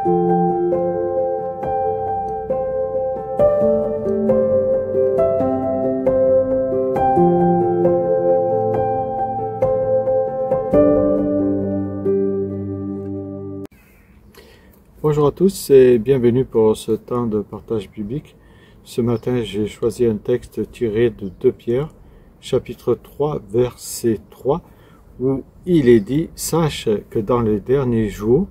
Bonjour à tous et bienvenue pour ce temps de partage biblique. Ce matin, j'ai choisi un texte tiré de 2 Pierre, chapitre 3, verset 3, où il est dit « Sache que dans les derniers jours,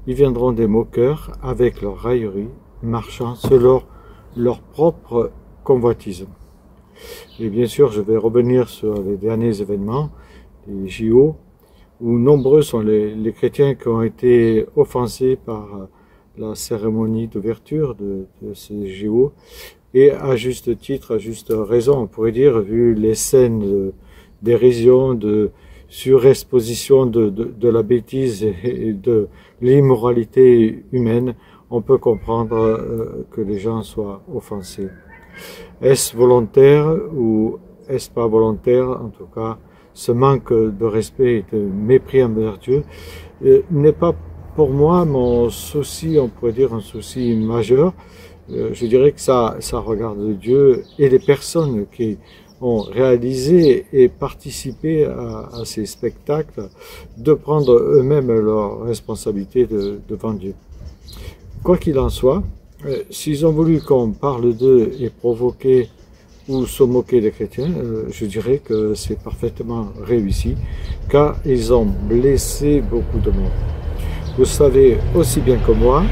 ils viendront des moqueurs avec leur raillerie, marchant selon leur propre convoitise. » Et bien sûr, je vais revenir sur les derniers événements, les JO, où nombreux sont les chrétiens qui ont été offensés par la cérémonie d'ouverture de ces JO, et à juste titre, à juste raison, on pourrait dire, vu les scènes de dérision, de surexposition de la bêtise et de l'immoralité humaine, on peut comprendre que les gens soient offensés. Est-ce volontaire ou est-ce pas volontaire? En tout cas, ce manque de respect et de mépris envers Dieu n'est pas pour moi mon souci, on pourrait dire un souci majeur. Je dirais que ça regarde Dieu et les personnes qui ont réalisé et participé à ces spectacles de prendre eux-mêmes leurs responsabilités devant Dieu. Quoi qu'il en soit, s'ils ont voulu qu'on parle d'eux et provoquer ou se moquer des chrétiens, je dirais que c'est parfaitement réussi, car ils ont blessé beaucoup de monde. Vous savez aussi bien que moi,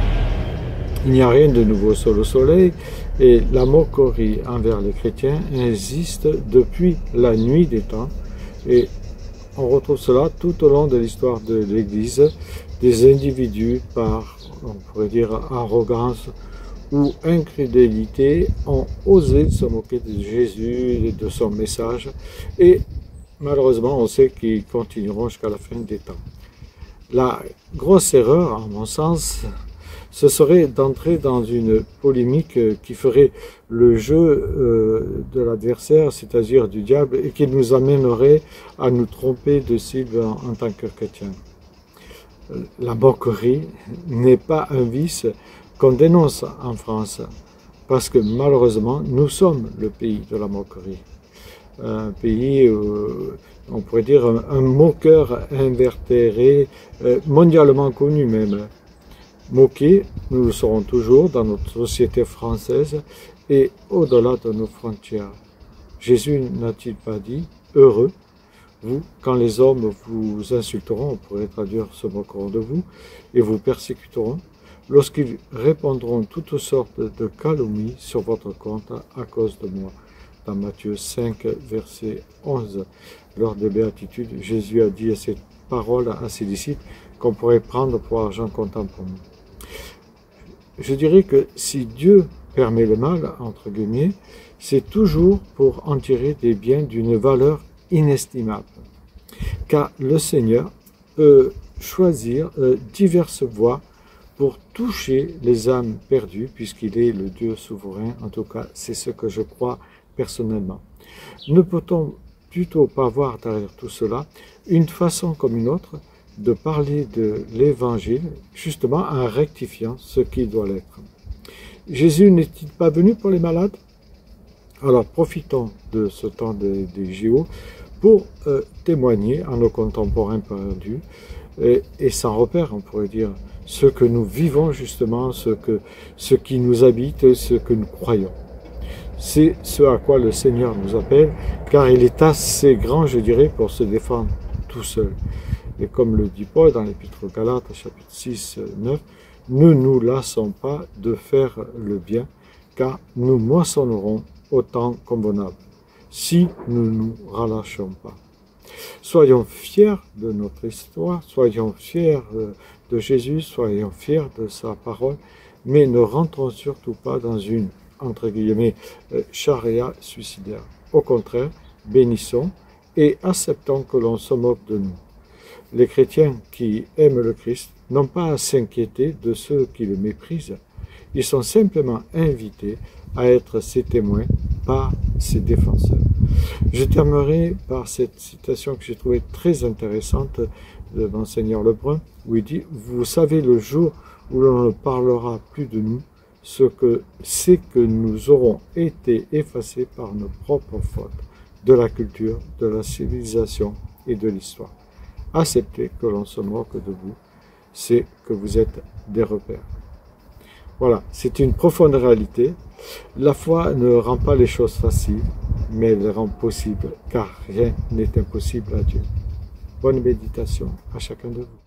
il n'y a rien de nouveau sous le soleil, et la moquerie envers les chrétiens existe depuis la nuit des temps, et on retrouve cela tout au long de l'histoire de l'Église, des individus par, on pourrait dire, arrogance ou incrédulité, ont osé se moquer de Jésus et de son message, et malheureusement on sait qu'ils continueront jusqu'à la fin des temps. La grosse erreur, à mon sens, ce serait d'entrer dans une polémique qui ferait le jeu de l'adversaire, c'est-à-dire du diable, et qui nous amènerait à nous tromper de cible en tant que chrétiens. La moquerie n'est pas un vice qu'on dénonce en France, parce que malheureusement, nous sommes le pays de la moquerie. Un pays, on pourrait dire, un moqueur invétéré, mondialement connu même. Moqués, nous le serons toujours dans notre société française et au-delà de nos frontières. Jésus n'a-t-il pas dit « Heureux, vous, quand les hommes vous insulteront, on pourrait traduire se moqueront de vous, et vous persécuteront, lorsqu'ils répandront toutes sortes de calomnies sur votre compte à cause de moi. » Dans Matthieu 5, verset 11, lors des béatitudes, Jésus a dit cette parole à ses disciples qu'on pourrait prendre pour argent comptant pour nous. Je dirais que si Dieu permet le mal, entre guillemets, c'est toujours pour en tirer des biens d'une valeur inestimable. Car le Seigneur peut choisir diverses voies pour toucher les âmes perdues, puisqu'il est le Dieu souverain. En tout cas, c'est ce que je crois personnellement. Ne peut-on plutôt pas voir derrière tout cela une façon comme une autre de parler de l'Évangile, justement en rectifiant ce qui doit l'être. Jésus n'est-il pas venu pour les malades? Alors profitons de ce temps des JO pour témoigner à nos contemporains perdus et sans repère, on pourrait dire, ce que nous vivons justement, ce qui nous habite, ce que nous croyons. C'est ce à quoi le Seigneur nous appelle, car il est assez grand, je dirais, pour se défendre tout seul. Et comme le dit Paul dans l'Épître aux Galates, chapitre 6, 9, ne nous lassons pas de faire le bien, car nous moissonnerons au temps convenable, si nous ne nous relâchons pas. Soyons fiers de notre histoire, soyons fiers de Jésus, soyons fiers de sa parole, mais ne rentrons surtout pas dans une, entre guillemets, charia suicidaire. Au contraire, bénissons et acceptons que l'on se moque de nous. Les chrétiens qui aiment le Christ n'ont pas à s'inquiéter de ceux qui le méprisent. Ils sont simplement invités à être ses témoins, pas ses défenseurs. Je terminerai par cette citation que j'ai trouvée très intéressante de Monseigneur Lebrun, où il dit « Vous savez le jour où l'on ne parlera plus de nous, c'est que nous aurons été effacés par nos propres fautes, de la culture, de la civilisation et de l'histoire. Acceptez que l'on se moque de vous, c'est que vous êtes des repères. Voilà, c'est une profonde réalité. La foi ne rend pas les choses faciles, mais elle les rend possibles, car rien n'est impossible à Dieu. Bonne méditation à chacun de vous.